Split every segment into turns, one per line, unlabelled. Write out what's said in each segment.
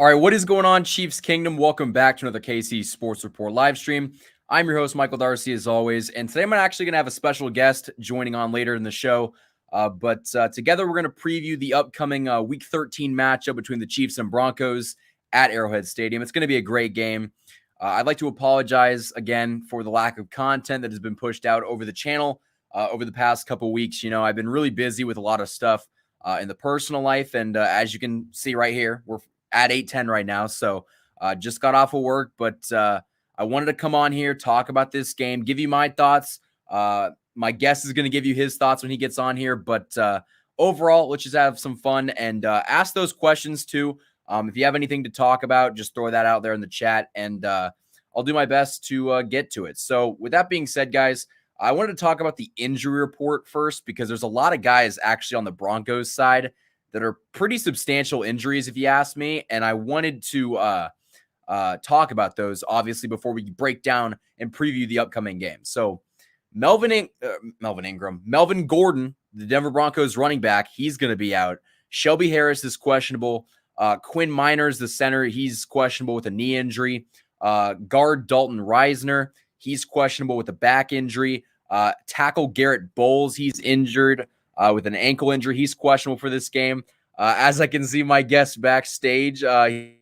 All right, what is going on, Chiefs Kingdom? Welcome back to another KC Sports Report live stream. I'm your host, Michael Darcy, as always, and today I'm actually going to have a special guest joining on later in the show. But together we're going to preview the upcoming Week 13 matchup between the Chiefs and Broncos at Arrowhead Stadium. It's going to be a great game. I'd like to apologize again for the lack of content that has been pushed out over the channel over the past couple weeks. You know, I've been really busy with a lot of stuff in the personal life, and as you can see right here, we're at 8:10 right now. So just got off of work, but I wanted to come on here, talk about this game, give you my thoughts. My guest is going to give you his thoughts when he gets on here. But overall, let's just have some fun and ask those questions too. If you have anything to talk about, just throw that out there in the chat, and I'll do my best to get to it. So with that being said, guys, I wanted to talk about the injury report first because there's a lot of guys actually on the Broncos side that are pretty substantial injuries, if you ask me. And I wanted to talk about those, obviously, before we break down and preview the upcoming game. So Melvin Gordon, the Denver Broncos running back, he's going to be out. Shelby Harris is questionable. Quinn Miners, the center, he's questionable with a knee injury. Guard Dalton Reisner, he's questionable with a back injury. Tackle Garrett Bowles, he's injured with an ankle injury. He's questionable for this game. As I can see my guest backstage, can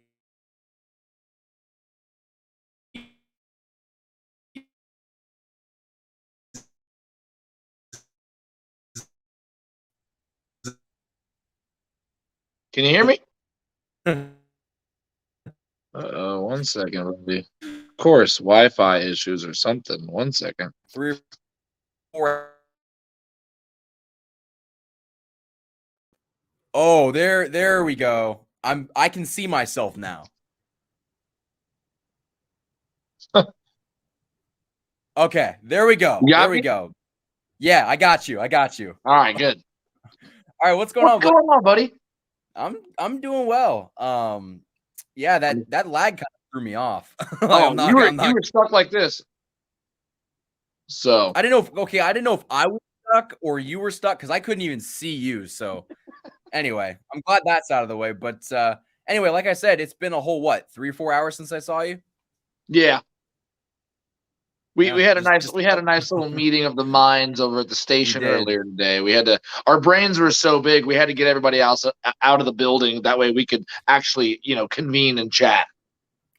you hear me? One second, Ruby. Of course, Wi-Fi issues or something. 1 second.
3 or 4. Oh, there we go. I can see myself now. Okay, there we go. There we go. Yeah, I got you.
All right, good.
All right, what's going
on, buddy?
I'm doing well. Yeah, that lag kind of threw me off.
You were stuck like this. So
I didn't know if I was stuck or you were stuck because I couldn't even see you. So anyway, I'm glad that's out of the way. But anyway, like I said, it's been a whole 3 or 4 hours since I saw you.
Yeah. We had a nice little meeting of the minds over at the station earlier today. Our brains were so big we had to get everybody else out of the building. That way we could actually, convene and chat.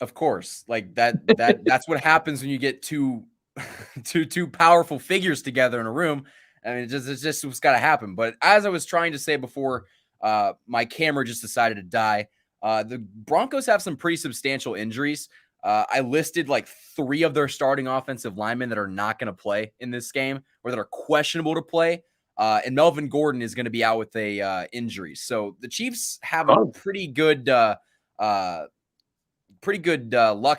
Of course, like that's what happens when you get two powerful figures together in a room. I mean, it's just what's got to happen. But as I was trying to say before, my camera just decided to die. The Broncos have some pretty substantial injuries. I listed like 3 of their starting offensive linemen that are not going to play in this game or that are questionable to play. And Melvin Gordon is going to be out with a injury. So the Chiefs have a pretty good luck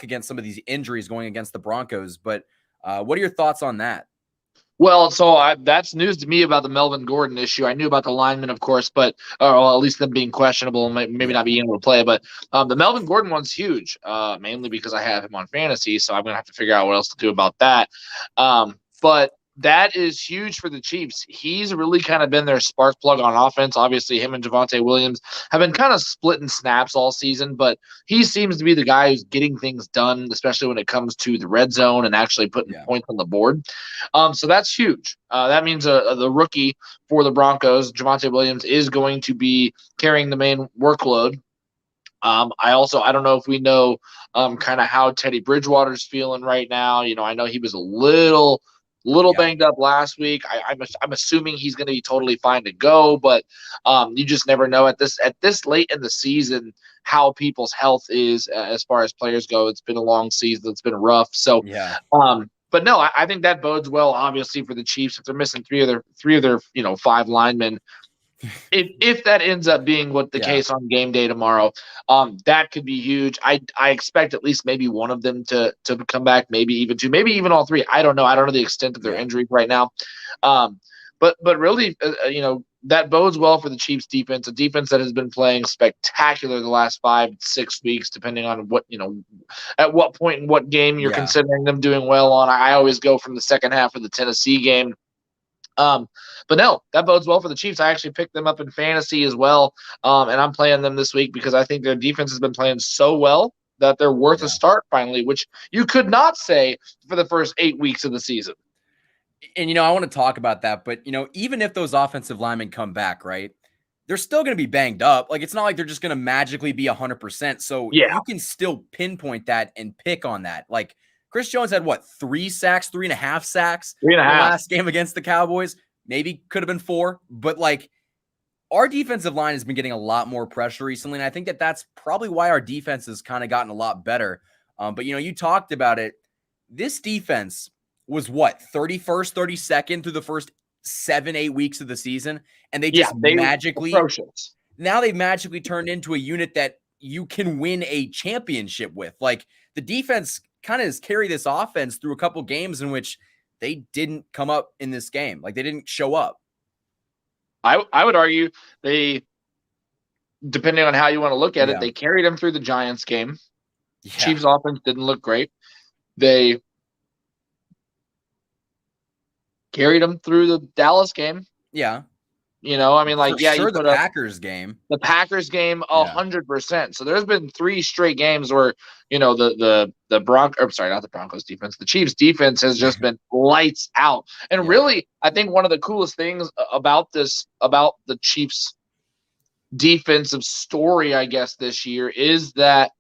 against some of these injuries going against the Broncos. But what are your thoughts on that?
Well, so that's news to me about the Melvin Gordon issue. I knew about the linemen, of course, but at least them being questionable and maybe not being able to play. But the Melvin Gordon one's huge, mainly because I have him on fantasy, so I'm going to have to figure out what else to do about that. But that is huge for the Chiefs. He's really kind of been their spark plug on offense. Obviously, him and Javonte Williams have been kind of splitting snaps all season, but he seems to be the guy who's getting things done, especially when it comes to the red zone and actually putting points on the board. So that's huge. That means the rookie for the Broncos, Javonte Williams, is going to be carrying the main workload. I don't know if we know kind of how Teddy Bridgewater's feeling right now. I know he was a little banged up last week. I'm assuming he's going to be totally fine to go, but you just never know at this late in the season how people's health is as far as players go. It's been a long season. It's been rough. So, but no, I think that bodes well, obviously, for the Chiefs. If they're missing three of their 5 linemen, if that ends up being what the case on game day tomorrow, that could be huge. I expect at least maybe one of them to come back, maybe even 2, maybe even all 3. I don't know. I don't know the extent of their injuries right now. But really, that bodes well for the Chiefs defense, a defense that has been playing spectacular the last 5-6 weeks, depending on what, at what point in what game you're considering them doing well on. I always go from the second half of the Tennessee game. But no, that bodes well for the Chiefs. I actually picked them up in fantasy as well, and I'm playing them this week because I think their defense has been playing so well that they're worth a start finally, which you could not say for the first 8 weeks of the season.
And, I want to talk about that, but, even if those offensive linemen come back, right, they're still going to be banged up. Like, it's not like they're just going to magically be 100%. So you can still pinpoint that and pick on that. Like, Chris Jones had 3 sacks, 3.5 sacks in the last game against the Cowboys. Maybe could have been 4, but our defensive line has been getting a lot more pressure recently. And I think that that's probably why our defense has kind of gotten a lot better. But you talked about it. This defense was 31st, 32nd through the first 7-8 weeks of the season. And they just magically, now they've magically turned into a unit that you can win a championship with. Like, the defense kind of has carried this offense through a couple games in which they didn't come up in this game. Like, they didn't show up.
I would argue they, depending on how you want to look at it, they carried them through the Giants game. Chiefs offense didn't look great. They carried them through the Dallas game.
Yeah.
The
Packers game.
The Packers game, 100%. So there's been 3 straight games where, the Broncos, not the Broncos defense, the Chiefs defense has just been lights out. And really, I think one of the coolest things about the Chiefs defensive story, I guess, this year is that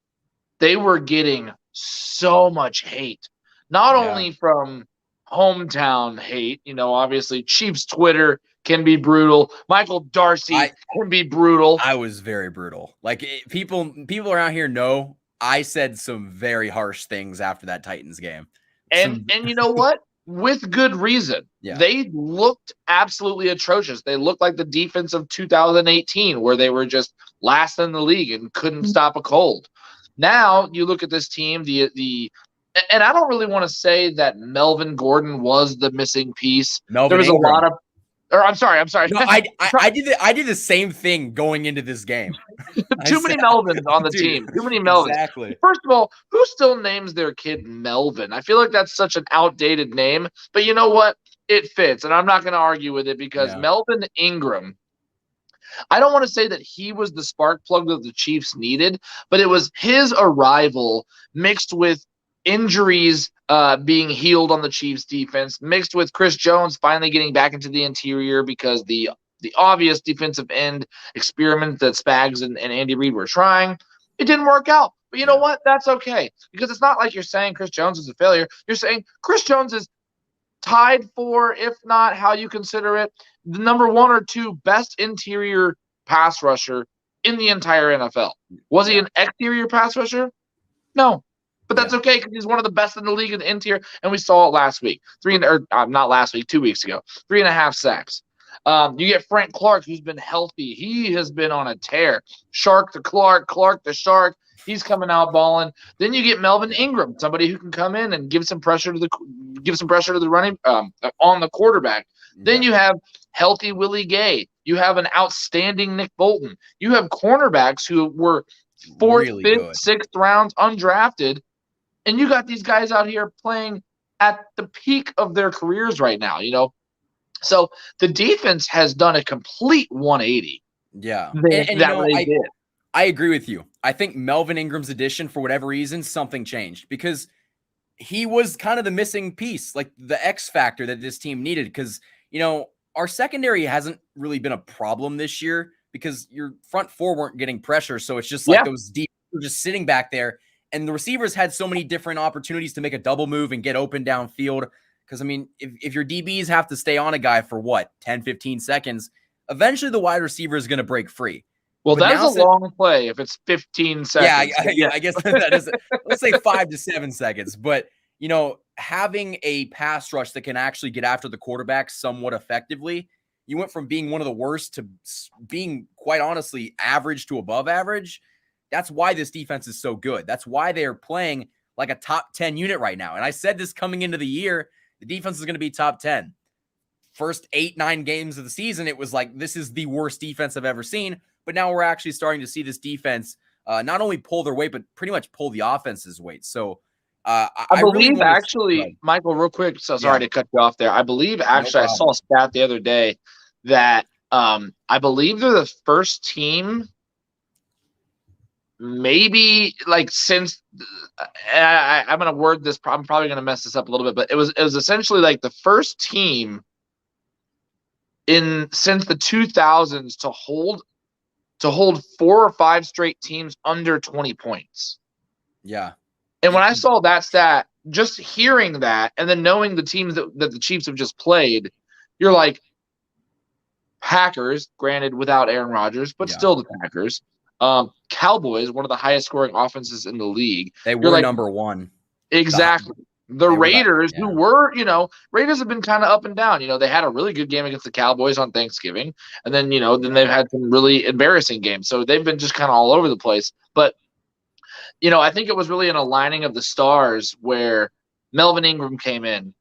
they were getting so much hate, not only from hometown hate, obviously Chiefs Twitter can be brutal. Michael Darcy can be brutal.
I was very brutal. Like, people around here know I said some very harsh things after that Titans game.
And you know what? With good reason. Yeah. They looked absolutely atrocious. They looked like the defense of 2018, where they were just last in the league and couldn't stop a cold. Now you look at this team, and I don't really want to say that Melvin Gordon was the missing piece. There was Ingram. A lot of I'm sorry.
No, I did the same thing going into this game.
Too many Melvins on the team. Too many Melvins.
Exactly.
First of all, who still names their kid Melvin? I feel like that's such an outdated name, but you know what? It fits, and I'm not going to argue with it because Melvin Ingram, I don't want to say that he was the spark plug that the Chiefs needed, but it was his arrival mixed with injuries being healed on the Chiefs defense, mixed with Chris Jones finally getting back into the interior because the obvious defensive end experiment that Spags and Andy Reid were trying, it didn't work out. But you know what? That's okay, because it's not like you're saying Chris Jones is a failure. You're saying Chris Jones is tied for, if not how you consider it, the number 1 or 2 best interior pass rusher in the entire NFL. Was he an exterior pass rusher? No. But that's okay, because he's one of the best in the league in the interior, and we saw it last week. 2 weeks ago. 3.5 sacks. You get Frank Clark, who's been healthy. He has been on a tear. Shark to Clark, Clark to Shark. He's coming out balling. Then you get Melvin Ingram, somebody who can come in and give some pressure to the running on the quarterback. Yeah. Then you have healthy Willie Gay. You have an outstanding Nick Bolton. You have cornerbacks who were 4th, 5th, 6th rounds undrafted. And you got these guys out here playing at the peak of their careers right now, So the defense has done a complete 180.
Yeah.
And
I agree with you. I think Melvin Ingram's addition, for whatever reason, something changed because he was kind of the missing piece, like the X factor that this team needed. Because, our secondary hasn't really been a problem this year because your front 4 weren't getting pressure. So it's just like those deep were just sitting back there. And the receivers had so many different opportunities to make a double move and get open downfield. Because, if your DBs have to stay on a guy for 10, 15 seconds, eventually the wide receiver is going to break free.
Well, that's a long play if it's 15 seconds.
Yeah, I guess that is, let's say 5 to 7 seconds. But, having a pass rush that can actually get after the quarterback somewhat effectively, you went from being one of the worst to being, quite honestly, average to above average. That's why this defense is so good. That's why they're playing like a top 10 unit right now. And I said this coming into the year, the defense is going to be top 10. First 8-9 games of the season, it was like, this is the worst defense I've ever seen. But now we're actually starting to see this defense not only pull their weight, but pretty much pull the offense's weight. So,
I
really
believe
want
actually, Michael, real quick. So sorry to cut you off there. I believe
no
actually I saw a stat the other day that I believe they're the first team, maybe like since I'm going to word this. I'm probably going to mess this up a little bit, but it was essentially like the first team in since the 2000s to hold 4 or 5 straight teams under 20 points.
Yeah.
And when I saw that stat, just hearing that and then knowing the teams that the Chiefs have just played, you're like, Packers, granted without Aaron Rodgers, but still the Packers. Cowboys, one of the highest scoring offenses in the league.
They
You're
were
like,
number one.
exactly. The Raiders, who were, Raiders have been kind of up and down. They had a really good game against the Cowboys on Thanksgiving. And then, then they've had some really embarrassing games. So they've been just kind of all over the place. But I think it was really an aligning of the stars where Melvin Ingram came in.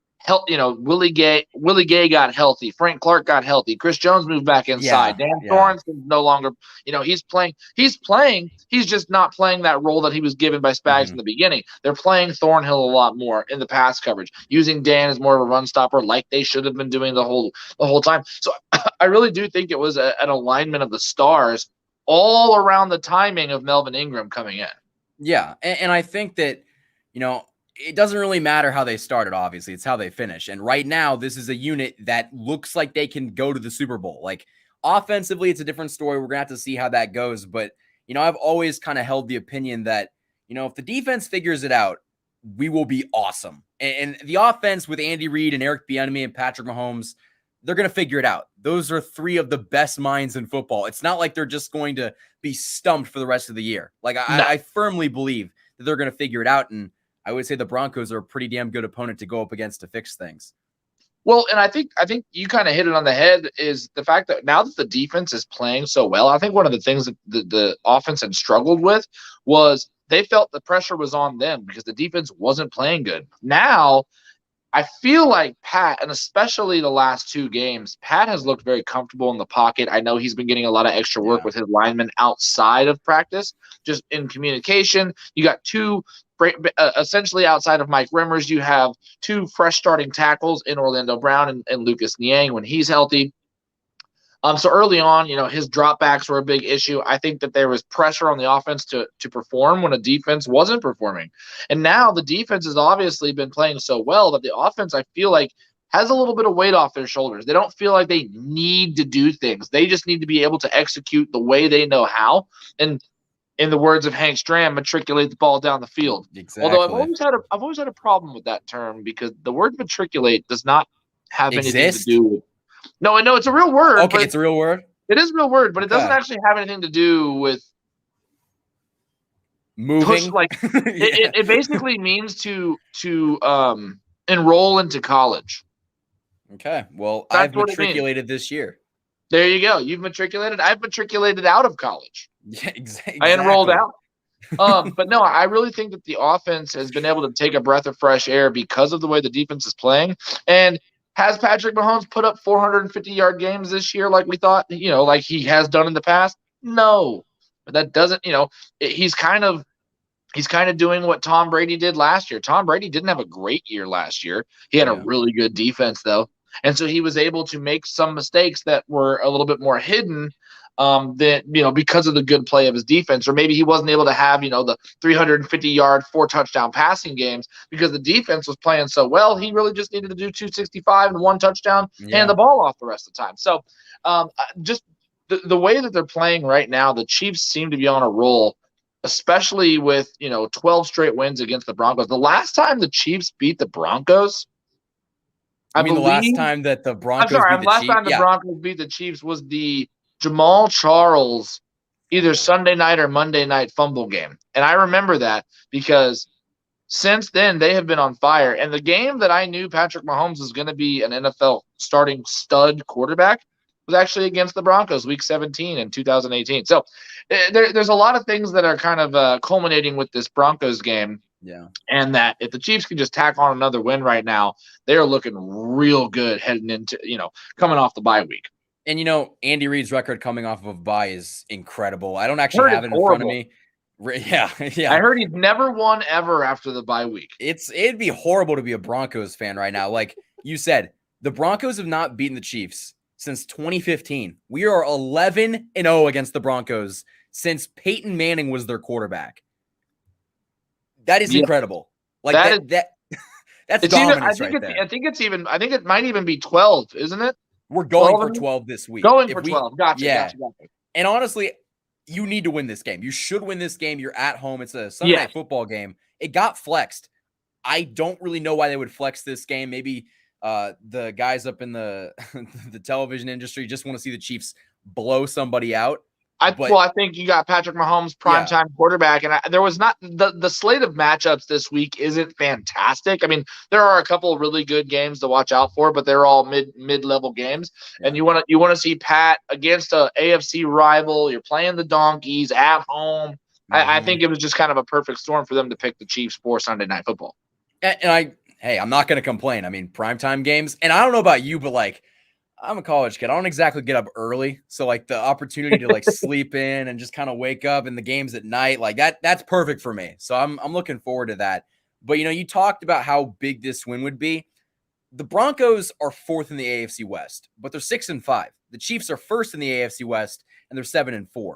Willie Gay got healthy. Frank Clark got healthy. Chris Jones moved back inside. Dan Sorensen's no longer, he's playing. He's just not playing that role that he was given by Spags in the beginning. They're playing Thornhill a lot more in the pass coverage, using Dan as more of a run stopper, like they should have been doing the whole time. So I really do think it was an alignment of the stars all around the timing of Melvin Ingram coming in.
Yeah, and I think that, it doesn't really matter how they started, obviously. It's how they finish. And right now, this is a unit that looks like they can go to the Super Bowl. Like, offensively, it's a different story. We're going to have to see how that goes. But, I've always kind of held the opinion that, if the defense figures it out, we will be awesome. And the offense with Andy Reid and Eric Bieniemy and Patrick Mahomes, they're going to figure it out. Those are 3 of the best minds in football. It's not like they're just going to be stumped for the rest of the year. Like, I firmly believe that they're going to figure it out. And I would say the Broncos are a pretty damn good opponent to go up against to fix things.
Well, and I think you kind of hit it on the head is the fact that now that the defense is playing so well, I think one of the things that the offense had struggled with was they felt the pressure was on them because the defense wasn't playing good. Now, I feel like Pat, and especially the last 2 games, Pat has looked very comfortable in the pocket. I know he's been getting a lot of extra work with his linemen outside of practice, just in communication. You got 2 essentially outside of Mike Remmers, you have 2 fresh starting tackles in Orlando Brown and Lucas Niang when he's healthy. So early on, his dropbacks were a big issue. I think that there was pressure on the offense to perform when a defense wasn't performing. And now the defense has obviously been playing so well that the offense, I feel like, has a little bit of weight off their shoulders. They don't feel like they need to do things. They just need to be able to execute the way they know how. And in the words of Hank Stram, matriculate the ball down the field.
Exactly.
Although I've always had a problem with that term because the word matriculate does not have anything to do with. No, it's a real word.
Okay, it's a real word?
It is a real word, but it doesn't actually have anything to do with
moving.
It basically means to enroll into college.
Okay, well, I've matriculated this year.
There you go. You've matriculated. I've matriculated out of college.
Yeah, exactly.
I enrolled out. But no, I really think that the offense has been able to take a breath of fresh air because of the way the defense is playing. And has Patrick Mahomes put up 450-yard games this year like we thought, like he has done in the past? No. But that doesn't, he's kind of doing what Tom Brady did last year. Tom Brady didn't have a great year last year. He had a really good defense, though. And so he was able to make some mistakes that were a little bit more hidden because of the good play of his defense, or maybe he wasn't able to have, the 350-yard, 4-touchdown passing games because the defense was playing so well. He really just needed to do 265 and 1 touchdown and the ball off the rest of the time. So just the way that they're playing right now, the Chiefs seem to be on a roll, especially with, 12 straight wins against the Broncos. The last time the Chiefs beat the Broncos,
the last time that the Broncos
Broncos beat the Chiefs was the Jamal Charles either Sunday night or Monday night fumble game. And I remember that because since then they have been on fire. And the game that I knew Patrick Mahomes was going to be an NFL starting stud quarterback was actually against the Broncos week 17 in 2018. So there's a lot of things that are kind of culminating with this Broncos game.
Yeah.
And that if the Chiefs can just tack on another win right now, they're looking real good heading into, coming off the bye week.
And, Andy Reid's record coming off of a bye is incredible. I don't actually have it in front of me. Yeah, yeah.
I heard he's never won ever after the bye week.
It'd be horrible to be a Broncos fan right now. Like you said, the Broncos have not beaten the Chiefs since 2015. We are 11-0 against the Broncos since Peyton Manning was their quarterback. That is incredible. Like that's dominance right there.
I think it might even be 12, isn't it?
We're going for 12 this week.
Going for 12. Gotcha.
And honestly, you need to win this game. You should win this game. You're at home. It's a Sunday night football game. It got flexed. I don't really know why they would flex this game. Maybe the guys up in the the television industry just want to see the Chiefs blow somebody out.
I think you got Patrick Mahomes, primetime quarterback, and there was not the slate of matchups this week isn't fantastic. I mean, there are a couple of really good games to watch out for, but they're all mid-level games. Yeah. And you want to see Pat against a AFC rival. You're playing the Donkeys at home. Mm-hmm. I think it was just kind of a perfect storm for them to pick the Chiefs for Sunday Night Football.
And I'm not going to complain. I mean, primetime games, and I don't know about you, but like, I'm a college kid. I don't exactly get up early. So like the opportunity to like sleep in and just kind of wake up in the games at night, like that's perfect for me. So I'm looking forward to that. But you talked about how big this win would be. The Broncos are 4th in the AFC West, but they're 6-5. The Chiefs are 1st in the AFC West and they're 7-4.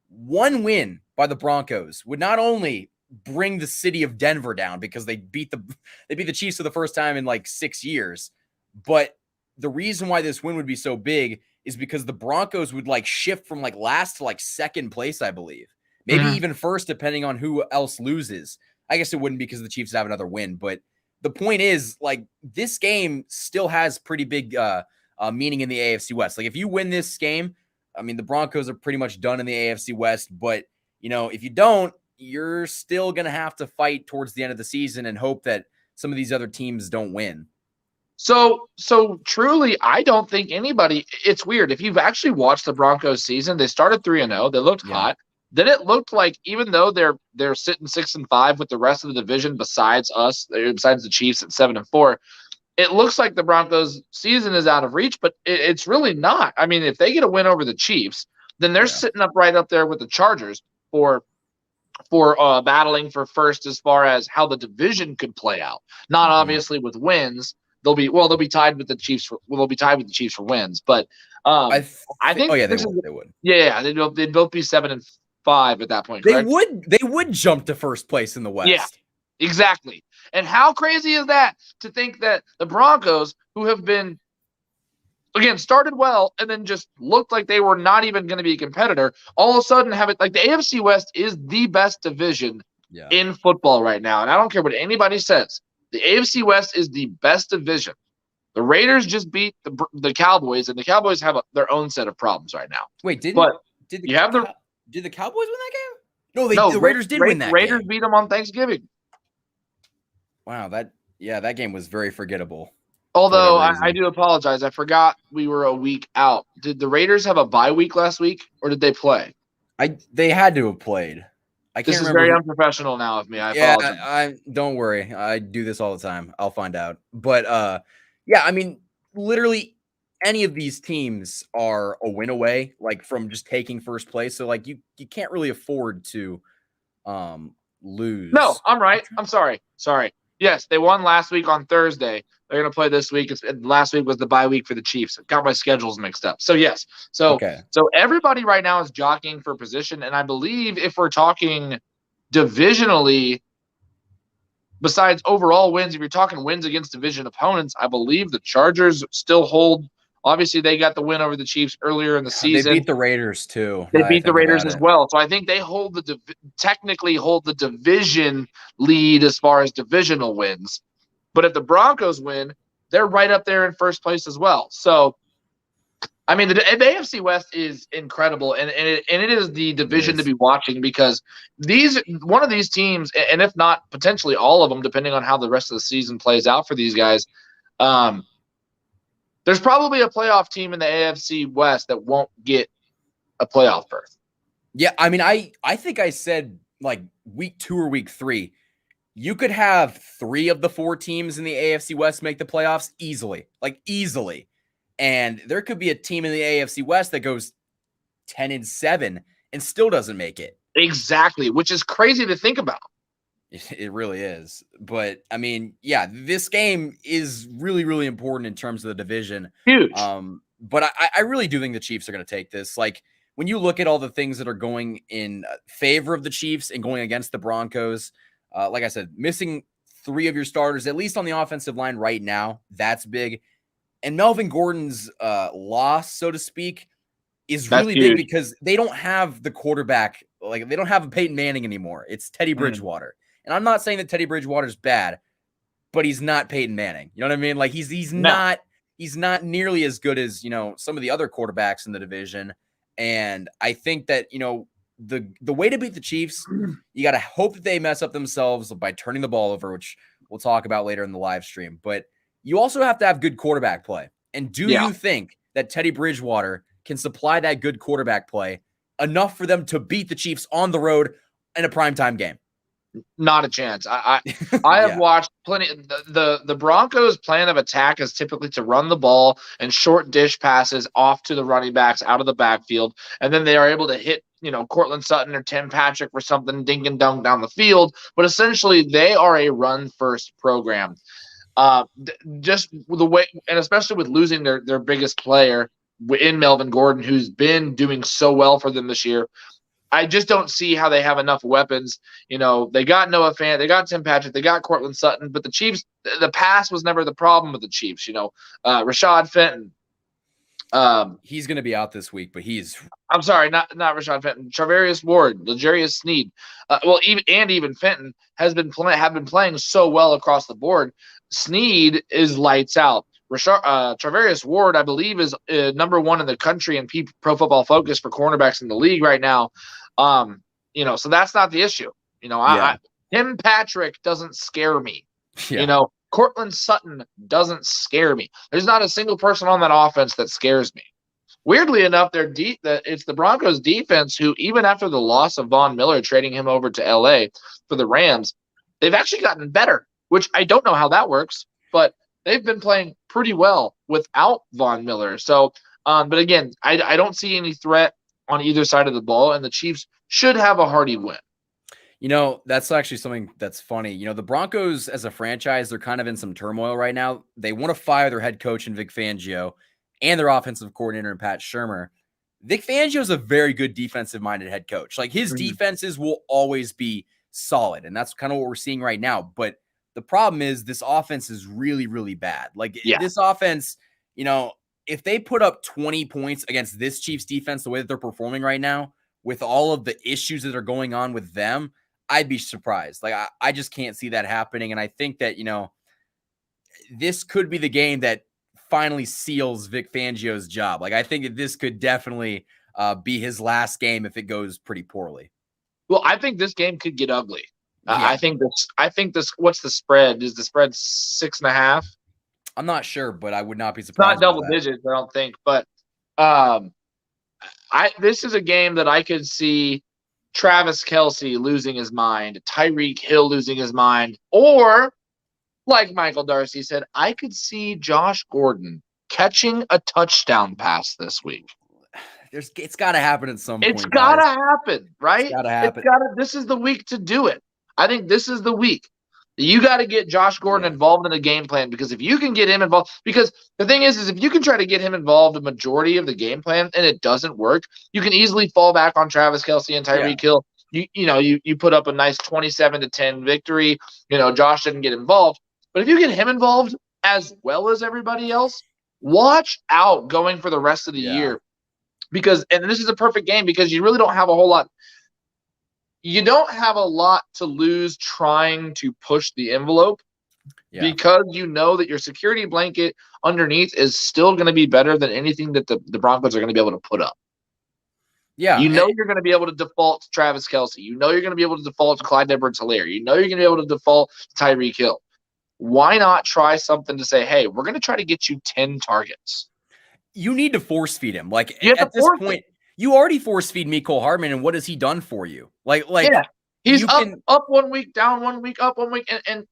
One win by the Broncos would not only bring the city of Denver down because they beat the Chiefs for the first time in like 6 years, but the reason why this win would be so big is because the Broncos would like shift from like last to like 2nd place, I believe. Maybe even 1st, depending on who else loses. I guess it wouldn't because the Chiefs have another win. But the point is, like, this game still has pretty big meaning in the AFC West. Like, if you win this game, I mean, the Broncos are pretty much done in the AFC West. But, if you don't, you're still going to have to fight towards the end of the season and hope that some of these other teams don't win.
So truly, I don't think anybody – it's weird. If you've actually watched the Broncos season, they started 3-0. They looked hot. Then it looked like even though they're sitting 6-5 with the rest of the division besides the Chiefs at 7-4, it looks like the Broncos season is out of reach, but it's really not. I mean, if they get a win over the Chiefs, then they're sitting right up there with the Chargers for battling for first as far as how the division could play out. Not obviously with wins. They'll be tied with the Chiefs for wins, but I think
they would.
Yeah, they'd both be 7-5 at that point. Correct?
They would jump to first place in the West.
Yeah, exactly. And how crazy is that to think that the Broncos, who have been again started well and then just looked like they were not even going to be a competitor, all of a sudden have it like the AFC West is the best division in football right now, and I don't care what anybody says. The AFC West is the best division. The Raiders just beat the Cowboys, and the Cowboys have their own set of problems right now.
Wait, did the Cowboys win that game? No, the Raiders did win that game.
Raiders beat them on Thanksgiving.
Wow, that game was very forgettable.
Although I do apologize. I forgot we were a week out. Did the Raiders have a bye week last week, or did they play?
They had to have played.
This is very unprofessional now of me. I apologize.
Don't worry. I do this all the time. I'll find out. But I mean, literally any of these teams are a win away, like from just taking first place. So like you can't really afford to lose.
No, I'm right. I'm sorry. Yes, they won last week on Thursday. They're going to play this week. Last week was the bye week for the Chiefs. Got my schedules mixed up. So, yes. So everybody right now is jockeying for position. And I believe if we're talking divisionally, besides overall wins, if you're talking wins against division opponents, I believe the Chargers still hold. Obviously, they got the win over the Chiefs earlier in the season.
They beat the Raiders, too.
They beat the Raiders as well. So I think they technically hold the division lead as far as divisional wins. But if the Broncos win, they're right up there in first place as well. So, I mean, the AFC West is incredible, and it is the division to be watching because one of these teams, and if not potentially all of them, depending on how the rest of the season plays out for these guys, there's probably a playoff team in the AFC West that won't get a playoff berth.
Yeah, I mean, I think I said like week 2 or week 3, you could have 3 of the 4 teams in the AFC West make the playoffs easily. And there could be a team in the AFC West that goes 10-7 and still doesn't make it.
Exactly, which is crazy to think about.
It really is. But I mean, yeah, this game is really, really important in terms of the division.
Huge.
But I really do think the Chiefs are going to take this. Like when you look at all the things that are going in favor of the Chiefs and going against the Broncos, like I said, missing 3 of your starters, at least on the offensive line right now, that's big. And Melvin Gordon's loss, so to speak, is
That's
really big
huge.
because they don't have the quarterback. Like they don't have a Peyton Manning anymore. It's Teddy Bridgewater. And I'm not saying that Teddy Bridgewater's bad, but he's not Peyton Manning. You know what I mean? Like he's
No.
not nearly as good as, some of the other quarterbacks in the division. And I think that, the way to beat the Chiefs, you got to hope that they mess up themselves by turning the ball over, which we'll talk about later in the live stream. But you also have to have good quarterback play. And do
Yeah.
you think that Teddy Bridgewater can supply that good quarterback play enough for them to beat the Chiefs on the road in a primetime game?
Not a chance. I have watched plenty. The Broncos' plan of attack is typically to run the ball and short dish passes off to the running backs out of the backfield, and then they are able to hit Cortland Sutton or Tim Patrick for something dink and dunk down the field. But essentially, they are a run first program. Just the way, and especially with losing their biggest player in Melvin Gordon, who's been doing so well for them this year. I just don't see how they have enough weapons. They got Noah Fant, they got Tim Patrick, they got Cortland Sutton, but the Chiefs, the pass was never the problem with the Chiefs. Rashad Fenton.
He's going to be out this week, but
I'm sorry, not Rashad Fenton. Travarius Ward, L'Jarius Sneed. Even Fenton have been playing so well across the board. Sneed is lights out. Travarius Ward, I believe, is number 1 in the country in Pro Football Focus for cornerbacks in the league right now. So that's not the issue. Tim Patrick doesn't scare me.
Yeah.
Cortland Sutton doesn't scare me. There's not a single person on that offense that scares me. Weirdly enough, it's the Broncos defense who, even after the loss of Von Miller, trading him over to LA for the Rams, they've actually gotten better, which I don't know how that works, but they've been playing pretty well without Von Miller. So, but again, I don't see any threat on either side of the ball, and the Chiefs should have a hearty win.
That's actually something that's funny. The Broncos as a franchise, they're kind of in some turmoil right now. They want to fire their head coach in Vic Fangio and their offensive coordinator in Pat Shurmur. Vic Fangio is a very good defensive-minded head coach. Like his defenses will always be solid, and that's kind of what we're seeing right now. But the problem is this offense is really, really bad. Like this offense, if they put up 20 points against this Chiefs defense, the way that they're performing right now, with all of the issues that are going on with them, I'd be surprised. Like I just can't see that happening. And I think that, this could be the game that finally seals Vic Fangio's job. Like I think that this could definitely be his last game if it goes pretty poorly.
Well, I think this game could get ugly. I think this. What's the spread? Is the spread 6.5?
I'm not sure, but I would not be surprised.
It's not double digits, I don't think. But this is a game that I could see Travis Kelce losing his mind, Tyreek Hill losing his mind, or like Michael Darcy said, I could see Josh Gordon catching a touchdown pass this week.
It's got to happen at some point.
It's got to happen, right?
It's got to happen.
This is the week to do it. I think this is the week. You got to get Josh Gordon involved in a game plan, because if you can get him involved, because the thing is if you can try to get him involved a majority of the game plan and it doesn't work, you can easily fall back on Travis Kelce and Tyreek Hill. You put up a nice 27-10 victory. Josh didn't get involved. But if you get him involved as well as everybody else, watch out going for the rest of the year. And this is a perfect game because you really don't have a whole lot. You don't have a lot to lose trying to push the envelope because you know that your security blanket underneath is still going to be better than anything that the Broncos are going to be able to put up. Yeah. You're going to be able to default to Travis Kelce. You're going to be able to default to Clyde Edwards-Helaire. You're going to be able to default to Tyreek Hill. Why not try something to say, hey, we're going to try to get you 10 targets?
You need to force feed him. Like at this point, you already force feed Mecole Hardman, and what has he done for you?
He's up 1 week, down 1 week, up 1 week, and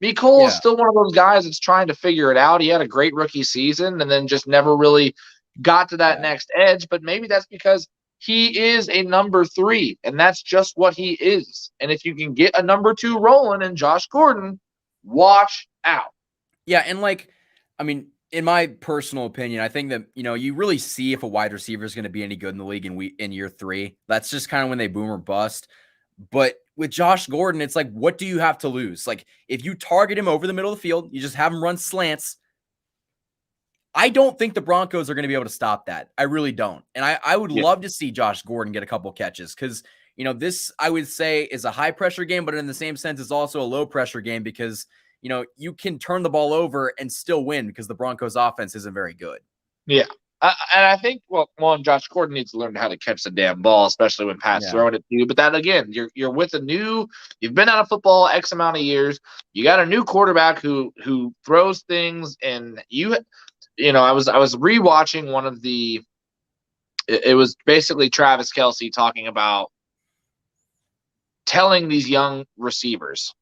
Mecole is still one of those guys that's trying to figure it out. He had a great rookie season, and then just never really got to that next edge. But maybe that's because he is a number 3, and that's just what he is. And if you can get a number 2 rolling in Josh Gordon, watch out.
Yeah, and like, I mean, in my personal opinion, I think that, you really see if a wide receiver is going to be any good in the league in year 3. That's just kind of when they boom or bust. But with Josh Gordon, it's like, what do you have to lose? Like, if you target him over the middle of the field, you just have him run slants. I don't think the Broncos are going to be able to stop that. I really don't. And I would love to see Josh Gordon get a couple catches because, this, I would say, is a high-pressure game, but in the same sense, it's also a low-pressure game because, you can turn the ball over and still win because the Broncos' offense isn't very good.
Yeah. And I think, Josh Gordon needs to learn how to catch the damn ball, especially when Pat's throwing it to you. But that, again, you're with you've been out of football X amount of years. You got a new quarterback who throws things, and I was rewatching one of it was basically Travis Kelce talking about telling these young receivers,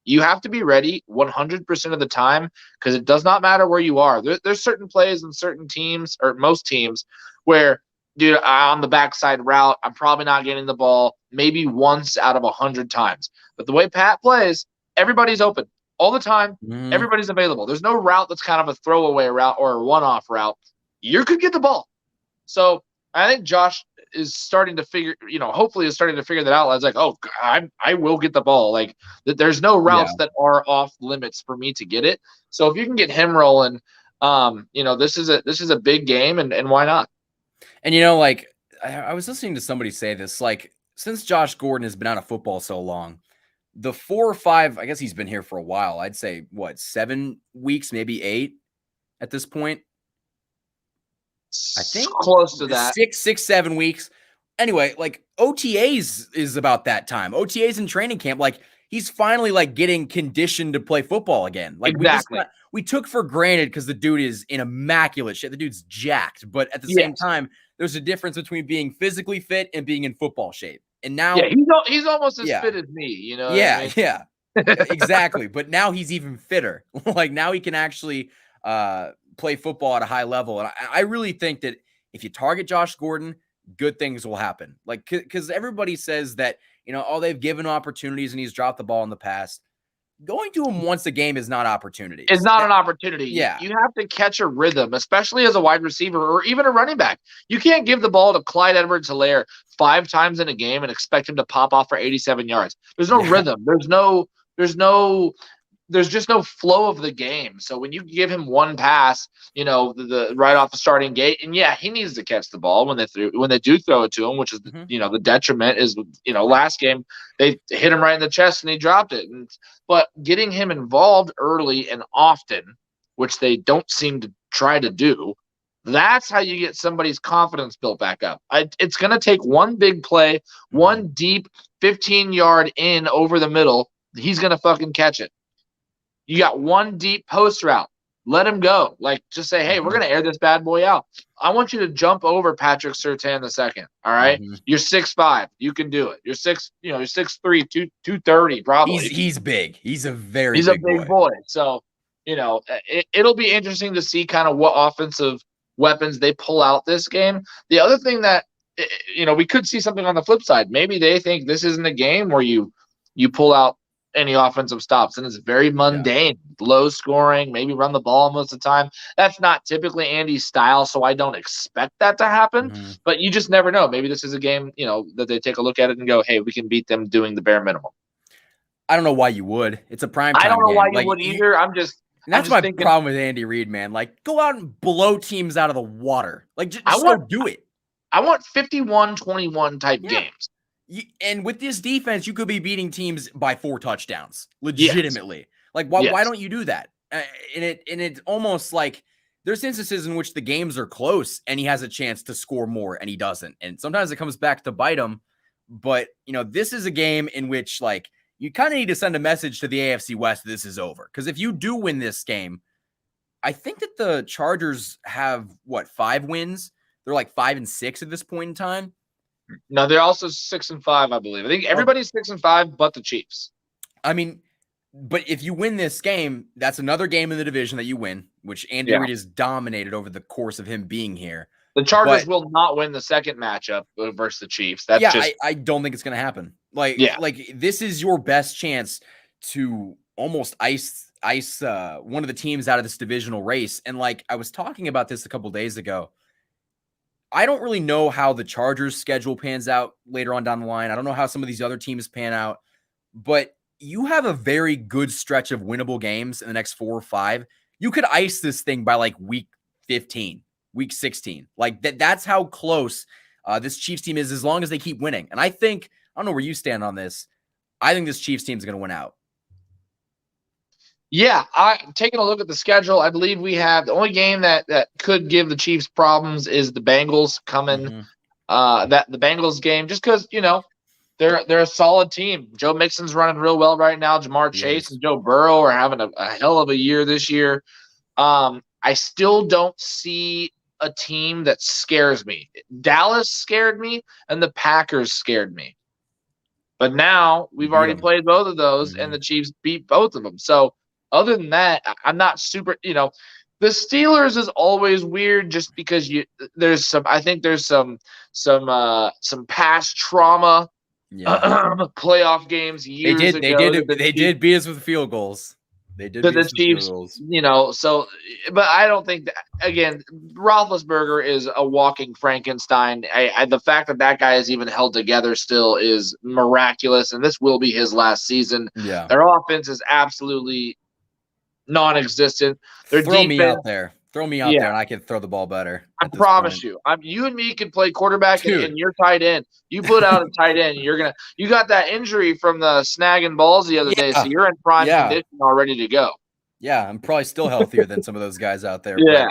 you have to be ready 100% of the time because it does not matter where you are. There's certain plays in certain teams or most teams where, dude, on the backside route, I'm probably not getting the ball maybe once out of 100 times. But the way Pat plays, everybody's open all the time. Everybody's available. There's no route that's kind of a throwaway route or a one-off route. You could get the ball. So I think Josh is starting to figure, hopefully is starting to figure that out. It's like, oh, I will get the ball. Like there's no routes that are off limits for me to get it. So if you can get him rolling, this is a big game, and why not?
And like I was listening to somebody say this, like since Josh Gordon has been out of football so long, the 4 or 5, I guess he's been here for a while. I'd say 7 weeks, maybe 8 at this point. I think
close to that.
6, 7 weeks. Anyway, like OTAs is about that time. OTAs in training camp, like he's finally like getting conditioned to play football again. Like
exactly.
we took for granted because the dude is in immaculate shape. The dude's jacked, but at the same time, there's a difference between being physically fit and being in football shape. And now
he's almost as fit as me,
Yeah, exactly. But now he's even fitter. Like now he can actually play football at a high level. And I really think that if you target Josh Gordon, good things will happen. Like, because everybody says that, they've given opportunities and he's dropped the ball in the past. Going to him once a game is not opportunity.
It's not an opportunity.
Yeah.
You have to catch a rhythm, especially as a wide receiver or even a running back. You can't give the ball to Clyde Edwards-Helaire 5 times in a game and expect him to pop off for 87 yards. There's no rhythm. There's just no flow of the game. So when you give him one pass, the right off the starting gate, and he needs to catch the ball when they do throw it to him, which is the detriment is last game they hit him right in the chest and he dropped it. But getting him involved early and often, which they don't seem to try to do, that's how you get somebody's confidence built back up. It's going to take one big play, one deep 15-yard in over the middle. He's going to fucking catch it. You got one deep post route. Let him go. Like, just say, hey, we're going to air this bad boy out. I want you to jump over Patrick Surtain II. All right? You're 6'5". You can do it. You're 6'3", 230 probably.
He's big. He's a
big boy. So, it'll be interesting to see kind of what offensive weapons they pull out this game. The other thing that, we could see something on the flip side. Maybe they think this isn't a game where you pull out any offensive stops, and it's very mundane, low scoring, maybe run the ball most of the time. That's not typically Andy's style, so I don't expect that to happen, but you just never know. Maybe this is a game, that they take a look at it and go, hey, we can beat them doing the bare minimum.
I don't know why you would. It's a prime time
I don't know
game.
why you would either.
That's my problem with Andy Reid, man. Like, go out and blow teams out of the water. Like, just go do it.
I want 51-21 type games.
And with this defense, you could be beating teams by 4 touchdowns, legitimately. Like, why don't you do that? And it's almost like there's instances in which the games are close and he has a chance to score more and he doesn't. And sometimes it comes back to bite him. But, this is a game in which, like, you kind of need to send a message to the AFC West that this is over. Because if you do win this game, I think that the Chargers have, 5 wins? They're like 5-6 at this point in time.
No, they're also 6-5, I believe. I think everybody's 6-5 but the Chiefs.
I mean, but if you win this game, that's another game in the division that you win, which Andy Reid has dominated over the course of him being here.
The Chargers
But
will not win the second matchup versus the Chiefs. That's
I don't think it's going to happen. Like this is your best chance to almost ice one of the teams out of this divisional race. And like I was talking about this a couple days ago, I don't really know how the Chargers schedule pans out later on down the line. I don't know how some of these other teams pan out, but you have a very good stretch of winnable games in the next 4 or 5. You could ice this thing by like week 15, week 16. Like that's how close this Chiefs team is, as long as they keep winning. And I don't know where you stand on this. I think this Chiefs team is going to win out.
Yeah, taking a look at the schedule, I believe we have the only game that could give the Chiefs problems is the Bengals coming. That the Bengals game, just because they're a solid team. Joe Mixon's running real well right now. Jamar Chase and Joe Burrow are having a hell of a year this year. I still don't see a team that scares me. Dallas scared me, and the Packers scared me. But now we've already played both of those, and the Chiefs beat both of them. So other than that, I'm not super. The Steelers is always weird, just because there's some past trauma. Playoff games years ago.
They did beat us with field goals. They did beat us with
Chiefs, field goals. So, but I don't think that, again, Roethlisberger is a walking Frankenstein. The fact that guy is even held together still is miraculous, and this will be his last season.
Yeah.
Their offense is absolutely non-existent. Their
Throw me out there, and I can throw the ball better.
I promise you. You and me can play quarterback, and you're tight end. You put out a tight end, you got that injury from the snagging balls the other day, so you're in prime condition already to go.
Yeah, I'm probably still healthier than some of those guys out there.
Yeah.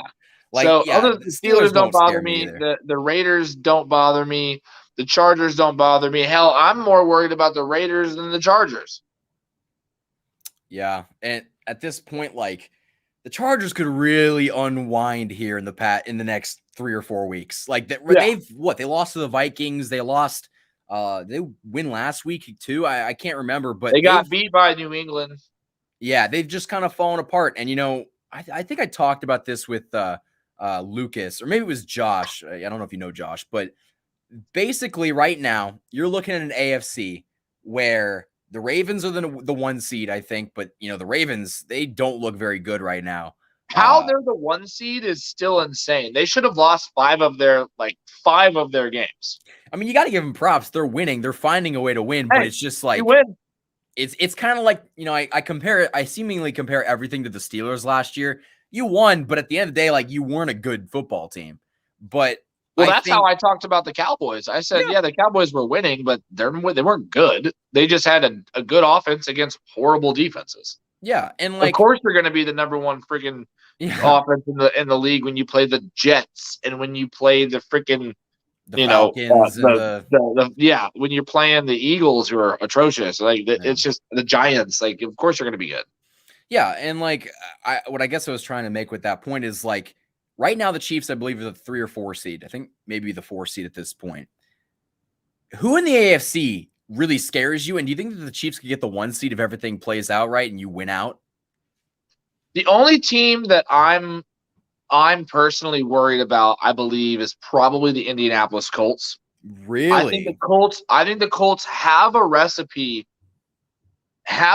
The
Steelers don't bother me. The Raiders don't bother me. The Chargers don't bother me. Hell, I'm more worried about the Raiders than the Chargers.
Yeah, and at this point, the Chargers could really unwind here in the next 3 or 4 weeks. They lost to the Vikings. They lost. They win last week too. I can't remember, but
they got beat by New England.
Yeah, they've just kind of fallen apart. And I think I talked about this with Lucas, or maybe it was Josh. I don't know if you know Josh, but basically right now you're looking at an AFC where the Ravens are the 1 seed, I think, but the Ravens, they don't look very good right now.
How they're the 1 seed is still insane. They should have lost 5 of their games.
I mean, you got to give them props. They're winning. They're finding a way to win, but it's just like
you win.
It's kind of like, I seemingly compare everything to the Steelers last year. You won, but at the end of the day, you weren't a good football team. But
that's how I talked about the Cowboys. I said, the Cowboys were winning, but they weren't good. They just had a good offense against horrible defenses.
Yeah, and
of course you're going to be the number 1 freaking offense in the league when you play the Jets and when you play the freaking
Falcons
when you're playing the Eagles, who are atrocious. It's just the Giants. Of course you're going to be good.
Yeah, and what I guess I was trying to make with that point is right now, the Chiefs, I believe, are the 3 or 4 seed. I think maybe the 4 seed at this point. Who in the AFC really scares you? And do you think that the Chiefs could get the 1 seed if everything plays out right and you win out?
The only team that I'm personally worried about, I believe, is probably the Indianapolis Colts.
Really?
I think the Colts have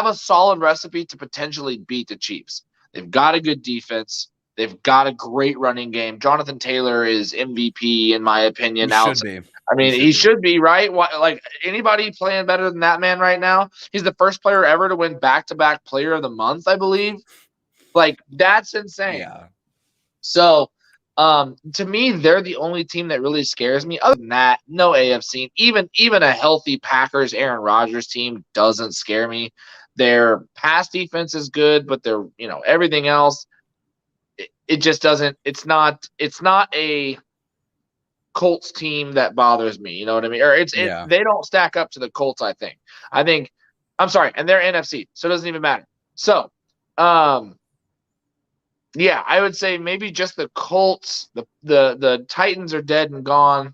a solid recipe to potentially beat the Chiefs. They've got a good defense. They've got a great running game. Jonathan Taylor is MVP, in my opinion. He should be, right? Anybody playing better than that man right now? He's the first player ever to win back-to-back Player of the Month, I believe. That's insane.
Yeah.
So, to me, they're the only team that really scares me. Other than that, no AFC. Even a healthy Packers, Aaron Rodgers team doesn't scare me. Their pass defense is good, but they're everything else. It just doesn't. It's not a Colts team that bothers me. You know what I mean? Or they don't stack up to the Colts. I think. I'm sorry, and they're NFC, so it doesn't even matter. So, I would say maybe just the Colts. The Titans are dead and gone.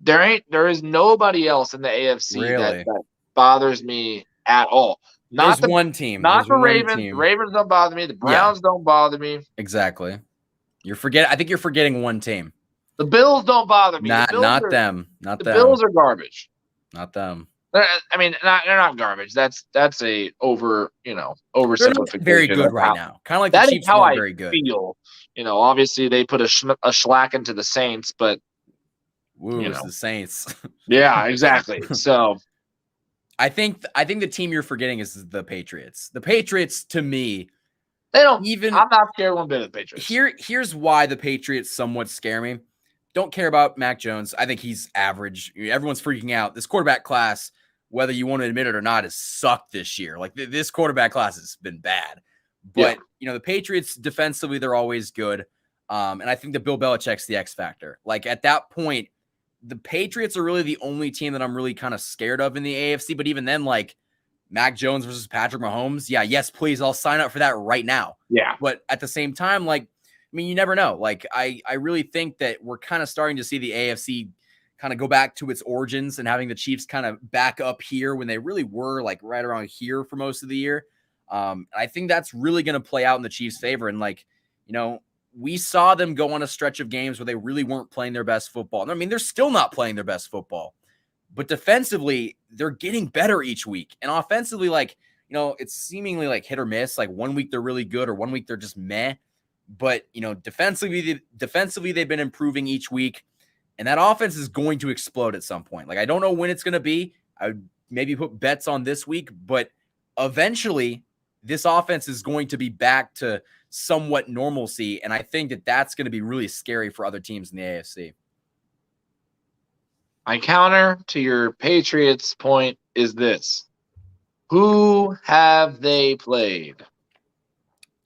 There is nobody else in the AFC that bothers me at all.
One team.
Not the Ravens. The Ravens don't bother me. The Browns don't bother me.
Exactly. I think you're forgetting one team.
The Bills don't bother me.
Not them.
The Bills are garbage.
Not them.
They're not garbage. That's a oversimplification.
They're not very good right now. Kind of like the Chiefs weren't very good.
Feel. Obviously they put a schlack into the Saints, but
it's the Saints.
Yeah, exactly. So
I think the team you're forgetting is the Patriots. The Patriots, to me,
I'm not scared one bit of the Patriots.
Here's why the Patriots somewhat scare me. Don't care about Mac Jones. I think he's average. Everyone's freaking out. This quarterback class, whether you want to admit it or not, has sucked this year. Like this quarterback class has been bad. But the Patriots defensively, they're always good. And I think that Bill Belichick's the X factor. Like at that point, the Patriots are really the only team that I'm really kind of scared of in the AFC. But even then, like Mac Jones versus Patrick Mahomes, yes, please, I'll sign up for that right now.
Yeah.
But at the same time, like, I mean, you never know. Like, I really think that we're kind of starting to see the AFC kind of go back to its origins and having the Chiefs kind of back up here when they really were like right around here for most of the year. I think that's really going to play out in the Chiefs' favor. And like, we saw them go on a stretch of games where they really weren't playing their best football. I mean, they're still not playing their best football, but defensively, they're getting better each week. And offensively, like, it's seemingly like hit or miss. Like 1 week they're really good or 1 week they're just meh. But, defensively, they've been improving each week. And that offense is going to explode at some point. Like, I don't know when it's going to be. I would maybe put bets on this week. But eventually, this offense is going to be back to somewhat normalcy. And I think that that's going to be really scary for other teams in the AFC.
My counter to your Patriots point is this. Who have they played?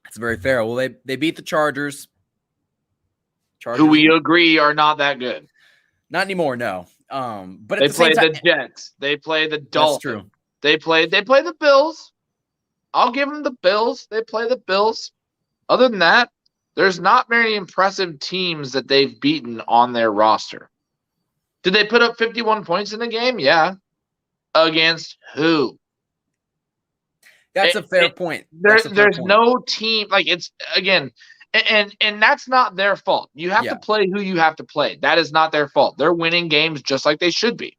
That's very fair. Well, they beat the Chargers.
Who we agree are not that good.
Not anymore, no. But
they played the Jets. They played the Dolphins.
That's true.
They played the Bills. I'll give them the Bills. They play the Bills. Other than that, there's not very impressive teams that they've beaten on their roster. Did they put up 51 points in the game? Yeah. Against who?
That's a fair point.
There's no team like it's again, and that's not their fault. You have to play who you have to play. That is not their fault. They're winning games just like they should be.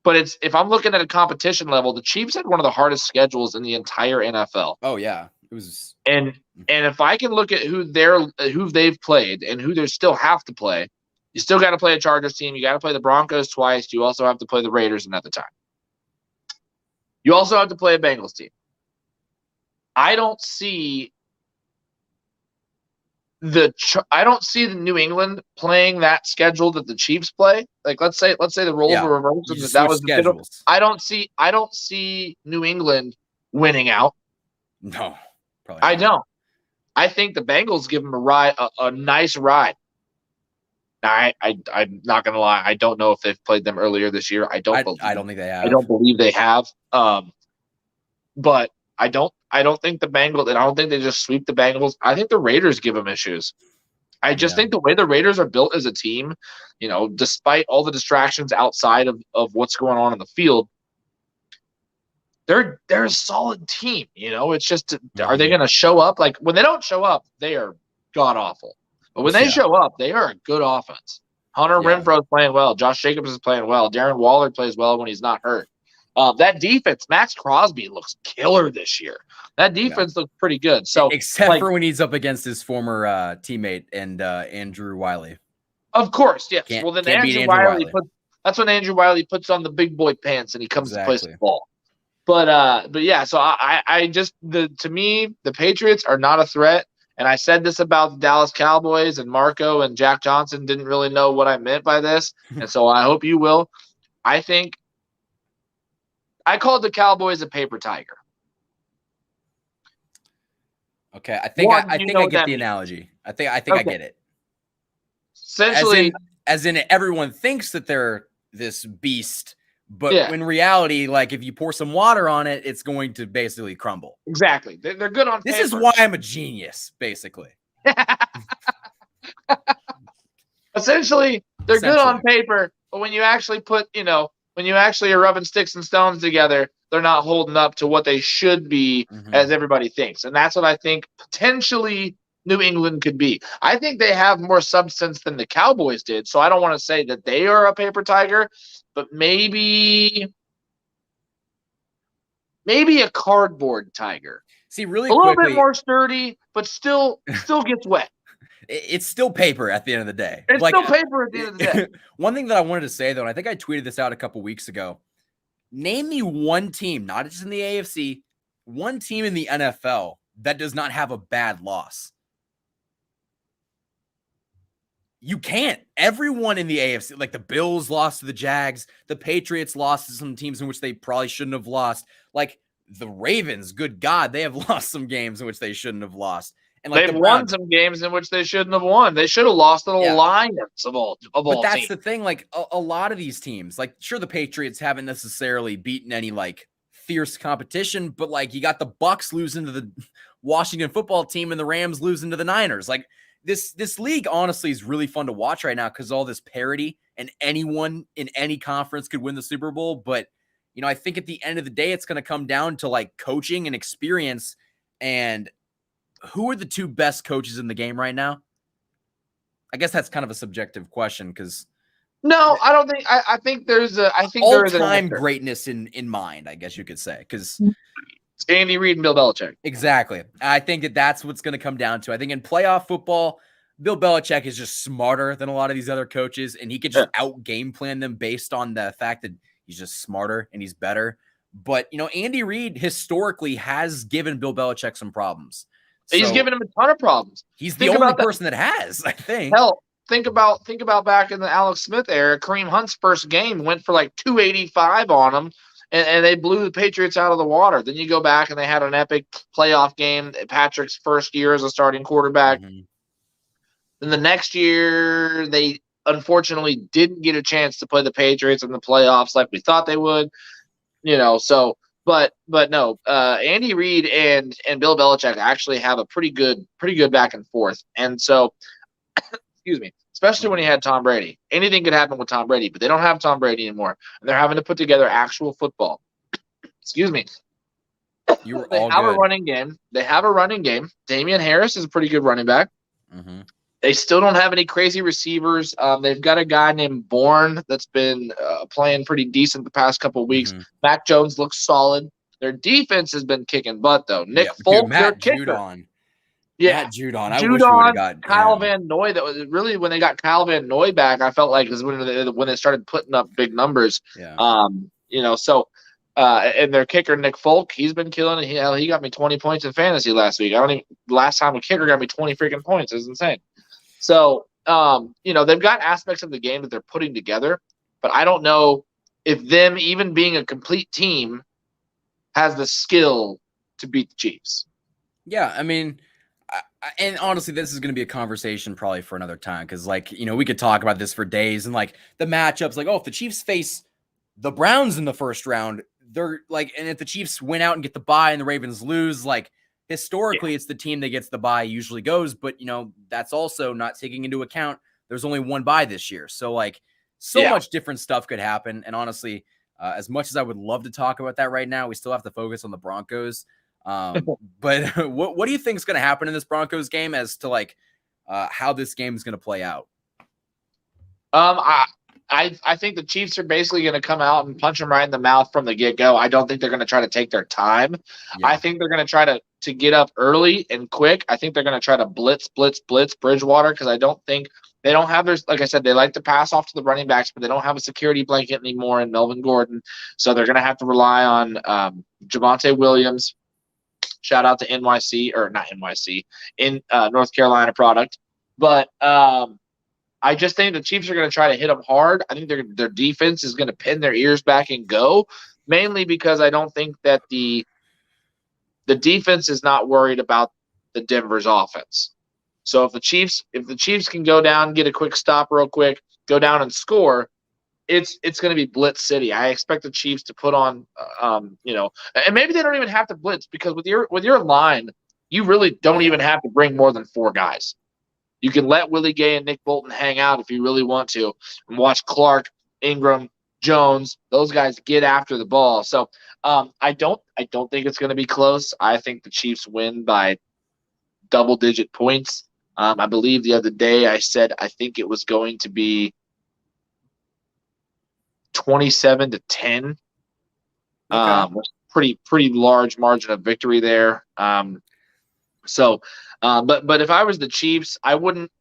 But if I'm looking at a competition level, the Chiefs had one of the hardest schedules in the entire NFL.
Oh yeah, it was.
And if I can look at who they've played and who they still have to play, you still got to play a Chargers team. You got to play the Broncos twice. You also have to play the Raiders another time. You also have to play a Bengals team. I don't see the New England playing that schedule that the Chiefs play. Like let's say the roles were reversed and that was the schedule. I don't see New England winning out.
No, probably not.
I don't. I think the Bengals give them a nice ride. Now, I'm not gonna lie. I don't know if they've played them earlier this year. I don't think they have. I don't believe they have. But I don't think the Bengals, and I don't think they just sweep the Bengals. I think the Raiders give them issues. I just think the way the Raiders are built as a team, despite all the distractions outside of what's going on in the field, they're a solid team. It's just, are they going to show up? Like when they don't show up, they are god awful. But when they show up, they are a good offense. Hunter Renfrow is playing well. Josh Jacobs is playing well. Darren Waller plays well when he's not hurt. That defense, Max Crosby looks killer this year. That defense looks pretty good. So
except for when he's up against his former teammate and Andrew Wiley.
Of course, yes. Well, then Andrew Wiley that's when Andrew Wiley puts on the big boy pants and he comes to play some ball. But yeah, so to me, the Patriots are not a threat. And I said this about the Dallas Cowboys, and Marco and Jack Johnson didn't really know what I meant by this. And so I hope you will. I think I called the Cowboys a paper tiger.
Okay, I think I get the analogy. I think I get it.
Essentially,
as in everyone thinks that they're this beast, but in reality, like if you pour some water on it, it's going to basically crumble.
Exactly. They're good on paper.
This is why I'm a genius, basically.
Essentially, they're good on paper, but when you actually when you actually are rubbing sticks and stones together, they're not holding up to what they should be as everybody thinks. And that's what I think potentially New England could be. I think they have more substance than the Cowboys did, so I don't want to say that they are a paper tiger, but maybe a cardboard tiger.
See, really
A little bit
quickly,
more sturdy, but still gets wet.
it's still paper at the end of the day.
It's still paper at the end of the day.
One thing that I wanted to say, though, and I think I tweeted this out a couple weeks ago, name me one team, not just in the AFC, one team in the NFL that does not have a bad loss. You can't. Everyone in the AFC, like the Bills lost to the Jags, the Patriots lost to some teams in which they probably shouldn't have lost. Like the Ravens, good God, they have lost some games in which they shouldn't have lost. And like
they've won some games in which they shouldn't have won. They should have lost to the Lions of all
But that's
teams.
the thing. Like a lot of these teams, like sure, the Patriots haven't necessarily beaten any like fierce competition, but like you got the Bucks losing to the Washington football team and the Rams losing to the Niners. Like this league honestly is really fun to watch right now because all this parity and anyone in any conference could win the Super Bowl. But you know, I think at the end of the day, it's going to come down to like coaching and experience. And who are the two best coaches in the game right now? I guess that's kind of a subjective question because
no, I don't think. I think there's a. I think there is
all-time greatness in mind. I guess you could say because
Andy Reid and Bill Belichick.
Exactly. I think that that's what's going to come down to. I think in playoff football, Bill Belichick is just smarter than a lot of these other coaches, and he could just out game plan them based on the fact that he's just smarter and he's better. But you know, Andy Reid historically has given Bill Belichick some problems.
He's given him a ton of problems.
He's the only person that has, I think.
Hell, think about back in the Alex Smith era. Kareem Hunt's first game went for like 285 on him, and they blew the Patriots out of the water. Then you go back and they had an epic playoff game. Patrick's first year as a starting quarterback.
Mm-hmm.
Then the next year, they unfortunately didn't get a chance to play the Patriots in the playoffs like we thought they would. You know, so. But no, Andy Reid and Bill Belichick actually have a pretty good back and forth. And so, excuse me, especially when he had Tom Brady. Anything could happen with Tom Brady, but they don't have Tom Brady anymore, and they're having to put together actual football. Excuse me.
You were
they
all
have
good.
a running game. They have a running game. Damian Harris is a pretty good running back.
Mm-hmm.
They still don't have any crazy receivers. They've got a guy named Bourne that's been playing pretty decent the past couple of weeks.
Mm-hmm.
Mac Jones looks solid. Their defense has been kicking butt, though. Nick Folk,
Matt
their kicker.
Judon.
Yeah,
Matt Judon. I wish we would have got
Kyle
him.
Van Noy. That was really when they got Kyle Van Noy back. I felt like it was when they started putting up big numbers.
Yeah.
You know, so and their kicker Nick Folk, he's been killing it. He got me 20 points in fantasy last week. Last time a kicker got me 20 freaking points. It's insane. So you know, they've got aspects of the game that they're putting together, but I don't know if them even being a complete team has the skill to beat the Chiefs.
Yeah, I mean, and honestly, this is going to be a conversation probably for another time because, like, you know, we could talk about this for days and like the matchups. Like, oh, if the Chiefs face the Browns in the first round, they're like, and if the Chiefs win out and get the bye and the Ravens lose, like historically, it's the team that gets the bye usually goes. But you know, that's also not taking into account there's only one bye this year, so like much different stuff could happen. And honestly, as much as I would love to talk about that right now, we still have to focus on the Broncos. But what do you think is going to happen in this Broncos game as to like how this game is going to play out?
I think the Chiefs are basically going to come out and punch them right in the mouth from the get-go. I don't think they're going to try to take their time. Yeah. I think they're going to try to get up early and quick. I think they're going to try to blitz Bridgewater because I don't think they don't have their, like I said, they like to pass off to the running backs, but they don't have a security blanket anymore in Melvin Gordon. So they're going to have to rely on Javonte Williams. Shout out to NYC, or not NYC, in North Carolina product. But I just think the Chiefs are going to try to hit them hard. I think their defense is going to pin their ears back and go, mainly because I don't think that the defense is not worried about the Denver's offense. So if the Chiefs can go down, get a quick stop real quick, go down and score, it's going to be blitz city. I expect the Chiefs to put on, you know, and maybe they don't even have to blitz because with your line, you really don't even have to bring more than 4 guys. You can let Willie Gay and Nick Bolton hang out if you really want to, and watch Clark, Ingram, Jones, those guys get after the ball. So I don't think it's going to be close. I think the Chiefs win by double-digit points. I believe the other day I said I think it was going to be 27-10.
Okay.
Pretty large margin of victory there. But if I was the Chiefs, I wouldn't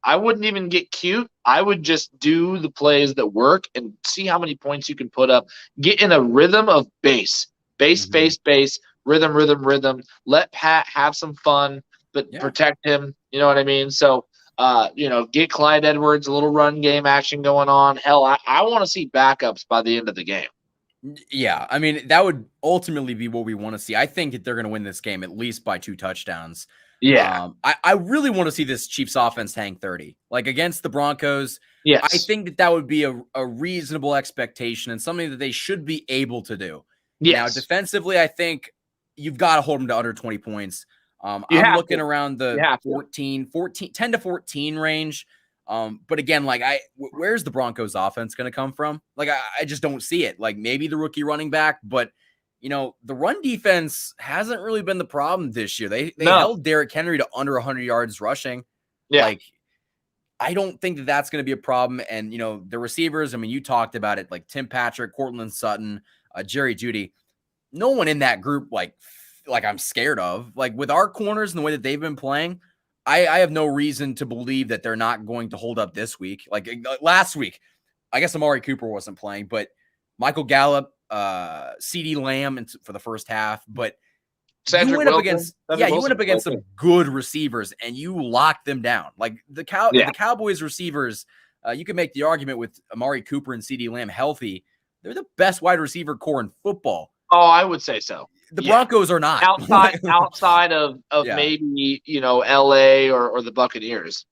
even get cute. I would just do the plays that work and see how many points you can put up. Get in a rhythm of base, rhythm. Let Pat have some fun, but protect him. You know what I mean? So, get Clyde Edwards, a little run game action going on. Hell, I want to see backups by the end of the game.
Yeah, I mean, that would ultimately be what we want to see. I think that they're going to win this game at least by 2 touchdowns.
Yeah.
I really want to see this Chiefs offense hang 30. Like against the Broncos,
Yes.
I think that would be a reasonable expectation and something that they should be able to do.
Yes.
Now, defensively, I think you've got to hold them to under 20 points. I'm looking around the 10 to 14 range. But again, like where's the Broncos offense going to come from? Like, I just don't see it. Like maybe the rookie running back, but the run defense hasn't really been the problem this year. They held Derrick Henry to under 100 yards rushing.
Yeah.
Like, I don't think that that's going to be a problem. And, the receivers, I mean, you talked about it, like Tim Patrick, Cortland Sutton, Jerry Jeudy. No one in that group, like I'm scared of. Like with our corners and the way that they've been playing, I have no reason to believe that they're not going to hold up this week. Like last week, I guess Amari Cooper wasn't playing, but Michael Gallup, CD Lamb for the first half. But you went up against some good receivers and you locked them down. Like the Cowboys receivers, you can make the argument with Amari Cooper and CD Lamb healthy. They're the best wide receiver core in football.
Oh, I would say so.
The Broncos are not
outside of maybe LA or the Buccaneers.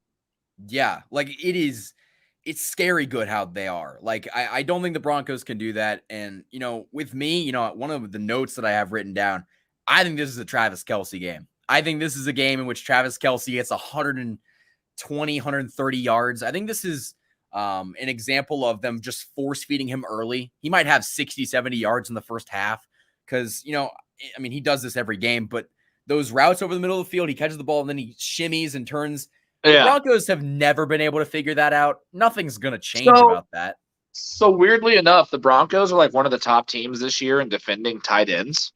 Yeah, like it's scary good how they are. Like I don't think the Broncos can do that. And with me, one of the notes that I have written down, I think this is a Travis Kelce game. I think this is a game in which Travis Kelce gets 120, 130 yards. I think this is an example of them just force feeding him early. He might have 60, 70 yards in the first half because, I mean, he does this every game, but those routes over the middle of the field, he catches the ball and then he shimmies and turns. The Broncos have never been able to figure that out. Nothing's going to change about that.
So weirdly enough, the Broncos are like one of the top teams this year in defending tight ends.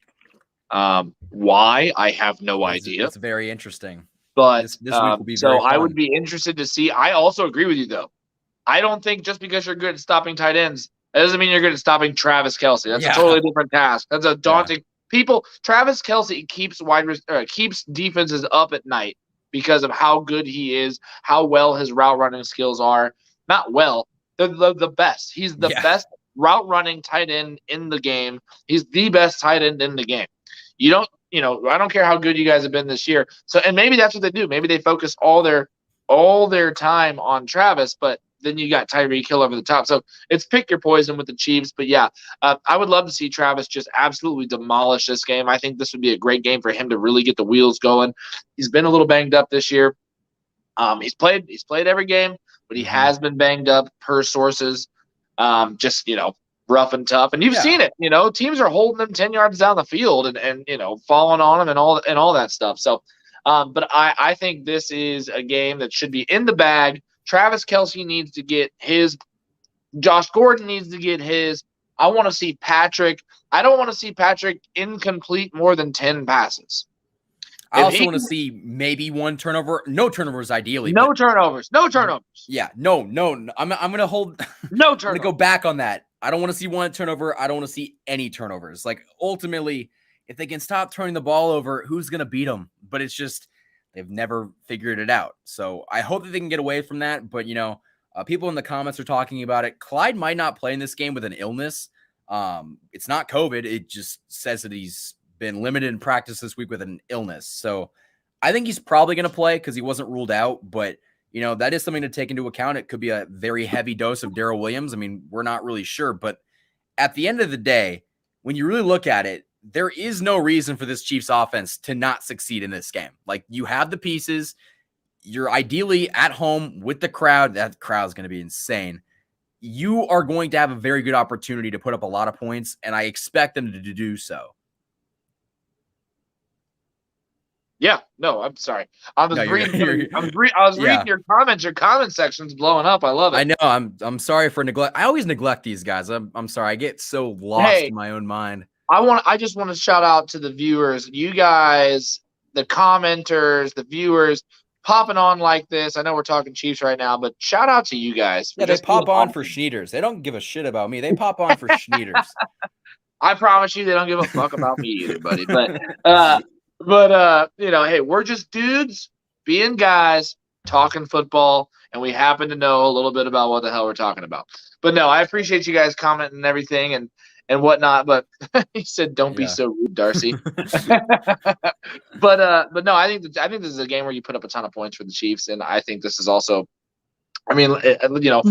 Why? I have no idea.
It's very interesting.
But
this week will be very fun.
I would be interested to see. I also agree with you, though. I don't think just because you're good at stopping tight ends, that doesn't mean you're good at stopping Travis Kelce. That's a totally different task. That's a daunting people. Travis Kelce keeps defenses up at night because of how good he is, how well his route running skills are. Not well, they're the best. He's the best route running tight end in the game. He's the best tight end in the game. I don't care how good you guys have been this year. So, and maybe that's what they do. Maybe they focus all their time on Travis, but then you got Tyreek Hill over the top. So it's pick your poison with the Chiefs. But I would love to see Travis just absolutely demolish this game. I think this would be a great game for him to really get the wheels going. He's been a little banged up this year. He's played every game, but he has been banged up per sources. Rough and tough. And you've seen it, teams are holding him 10 yards down the field and falling on him and all that stuff. So, but I think this is a game that should be in the bag. Travis Kelce needs to get his. Josh Gordon needs to get his. I want to see Patrick. I don't want to see Patrick incomplete more than 10 passes.
I also want to see maybe one turnover. No turnovers, ideally.
No turnovers.
Yeah, no. I'm going to hold.
No turnovers.
I'm going to go back on that. I don't want to see one turnover. I don't want to see any turnovers. Like, ultimately, if they can stop turning the ball over, who's going to beat them? But it's just they've never figured it out. So I hope that they can get away from that. But, people in the comments are talking about it. Clyde might not play in this game with an illness. It's not COVID. It just says that he's been limited in practice this week with an illness. So I think he's probably going to play because he wasn't ruled out. But, that is something to take into account. It could be a very heavy dose of Darrell Williams. I mean, we're not really sure. But at the end of the day, when you really look at it, there is no reason for this Chiefs offense to not succeed in this game. Like, you have the pieces. You're ideally at home with the crowd. That crowd is going to be insane. You are going to have a very good opportunity to put up a lot of points, and I expect them to do so.
Yeah, no, I'm sorry. I was
No,
reading.
you're
I was reading
yeah.
your comments. Your comment section's blowing up. I love
I
it.
know. I'm sorry for neglect. I always neglect these guys. I'm sorry. I get so lost
Hey,
in my own mind.
I just want to shout out to the viewers, you guys, the commenters, the viewers popping on like this. I know we're talking Chiefs right now, but shout out to you guys for
Yeah, they
just being
pop on for
awesome.
Schneiders. They don't give a shit about me. They pop on for Schneiders.
I promise you, they don't give a fuck about me either, buddy. You know, hey, we're just dudes being guys talking football, and we happen to know a little bit about what the hell we're talking about. But no, I appreciate you guys commenting and everything and whatnot. But he said, "Don't be
Yeah.
so rude, Darcy." But no, I think this is a game where you put up a ton of points for the Chiefs, and I think this is also. I mean, you know,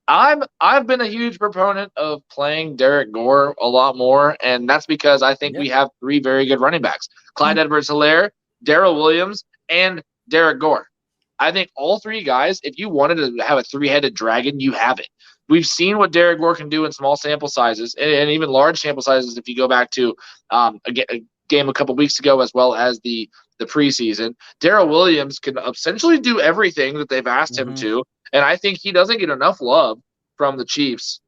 I've been a huge proponent of playing Derek Gore a lot more, and that's because I think
Yeah.
we have three very good running backs: Clyde Edwards-Helaire, Darrell Williams, and Derek Gore. I think all three guys, if you wanted to have a three-headed dragon, you have it. We've seen what Derek Gore can do in small sample sizes and even large sample sizes. If you go back to a game a couple weeks ago, as well as the preseason, Darrell Williams can essentially do everything that they've asked him
Mhm.
to. And I think he doesn't get enough love from the Chiefs,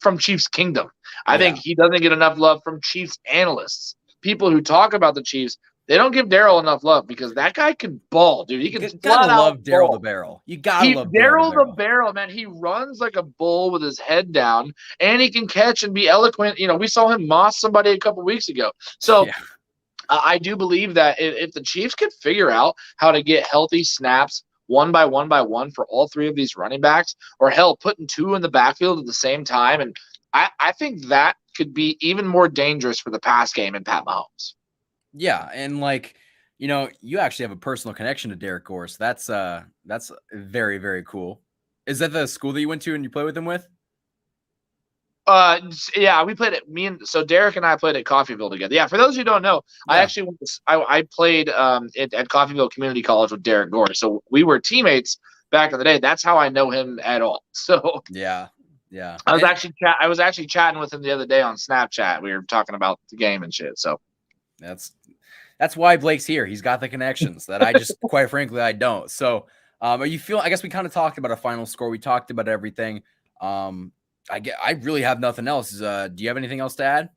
from Chiefs Kingdom. I think
Yeah.
he doesn't get enough love from Chiefs analysts. People who talk about the Chiefs, they don't give Darrell enough love because that guy can ball, dude. He can
Gotta
flat out
love Daryl the
ball.
Barrel. You gotta love Daryl the
Darrell the
Barrel.
Barrel, man, he runs like a bull with his head down, and he can catch and be eloquent. You know, we saw him moss somebody a couple weeks ago. So
Yeah.
I do believe that if the Chiefs could figure out how to get healthy snaps one by one for all three of these running backs, or hell, putting two in the backfield at the same time, and I think that could be even more dangerous for the pass game and Pat Mahomes.
Yeah, and like, you actually have a personal connection to Derek Gore, so that's very, very cool. Is that the school that you went to and you play with him with?
Yeah, we played it. So Derek and I played at Coffeyville together. Yeah, for those who don't know, I
Yeah.
actually I played at Coffeyville Community College with Derek Gore. So we were teammates back in the day. That's how I know him at all. So
Yeah. Yeah.
I was actually chatting with him the other day on Snapchat. We were talking about the game and shit. So
That's that's why Blake's here. He's got the connections that I just quite frankly I don't. So, are you feel I guess we kind of talked about a final score. We talked about everything. I really have nothing else. Do you have anything else to add?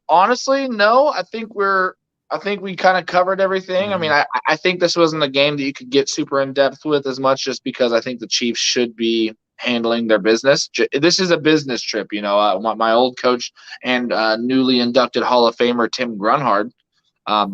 honestly, no. I think we kind of covered everything. I mean,
Mhm.
I think this wasn't a game that you could get super in depth with as much, just because I think the Chiefs should be handling their business. This is a business trip, you know. My old coach and newly inducted Hall of Famer Tim Grunhard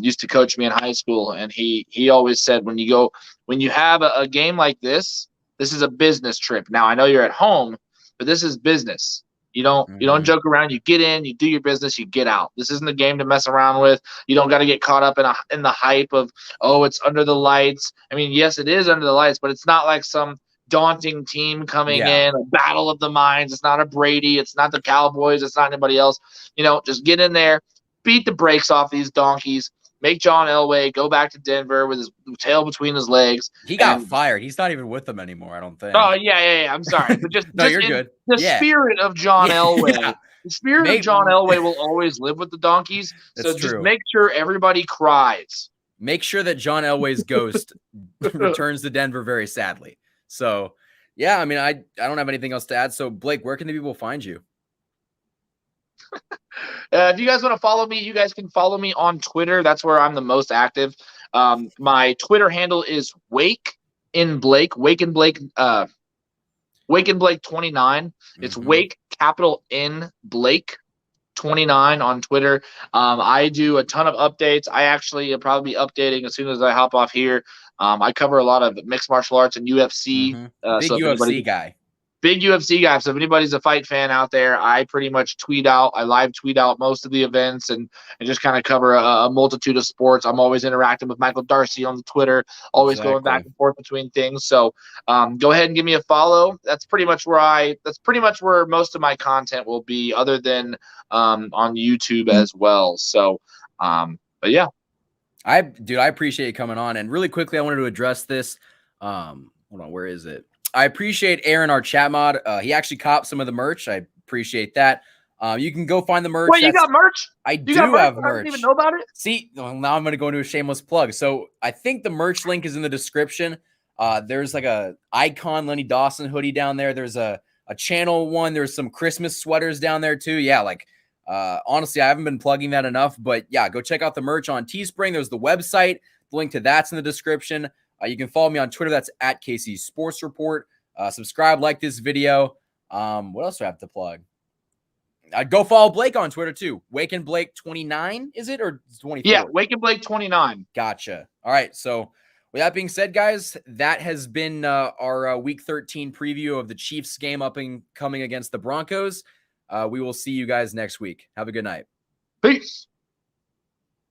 used to coach me in high school, and he always said when you have a game like this is a business trip. Now I know you're at home, but this is business. You don't
Mhm.
joke around. You get in, you do your business, you get out. This isn't a game to mess around with. You don't got to get caught up in the hype of, oh, it's under the lights. I mean, yes, it is under the lights, but it's not like some daunting team coming
Yeah.
in, a battle of the minds. It's not a Brady, it's not the Cowboys, it's not anybody else. Just get in there, beat the brakes off these donkeys, make John Elway go back to Denver with his tail between his legs.
He got
And
fired. He's not even with them anymore, I don't
oh
think.
yeah. I'm sorry, but just
No,
just
you're
in
good.
the
Yeah.
spirit of John
Yeah.
Elway,
Yeah.
the spirit of
Mate,
John Elway will always live with the donkeys. So
that's
just
true.
make sure everybody cries.
Make sure that John Elway's ghost returns to Denver very sadly. So, yeah, I mean, I don't have anything else to add. So, Blake, where can the people find you?
If you guys want to follow me, you guys can follow me on Twitter. That's where I'm the most active. My Twitter handle is Wake in Blake. Wake in Blake 29. It's
Mhm.
Wake capital N Blake 29 on Twitter. I do a ton of updates. I actually will probably be updating as soon as I hop off here. I cover a lot of mixed martial arts and UFC.
Mhm.
So
Big
if anybody
UFC guy.
big UFC guy. So if anybody's a fight fan out there, I pretty much I live tweet out most of the events and just kind of cover a multitude of sports. I'm always interacting with Michael Darcy on the Twitter, always going back
Exactly.
and forth between things. So go ahead and give me a follow. That's pretty much where most of my content will be, other than on YouTube as well. So, but yeah.
Dude, I appreciate you coming on. And really quickly, I wanted to address this. Hold on, where is it? I appreciate Aaron, our chat mod. He actually copped some of the merch. I appreciate that. You can go find the merch.
Wait, you got merch?
I
You got
do
merch?
have
I
merch.
didn't even know about it.
See, well, now I'm going to go into a shameless plug. So I think the merch link is in the description. There's like a Icon Lenny Dawson hoodie down there. There's a channel one. There's some Christmas sweaters down there too. Yeah, like honestly, I haven't been plugging that enough, but yeah, go check out the merch on Teespring. There's the website. The link to that's in the description. You can follow me on Twitter. That's at KC Sports Report. Subscribe, like this video. What else do I have to plug? Go follow Blake on Twitter too. Wake and Blake 29, is it, or 24?
Yeah, Wake and Blake 29.
Gotcha. All right. So with that being said, guys, that has been our Week 13 preview of the Chiefs game coming against the Broncos. We will see you guys next week. Have a good night.
Peace.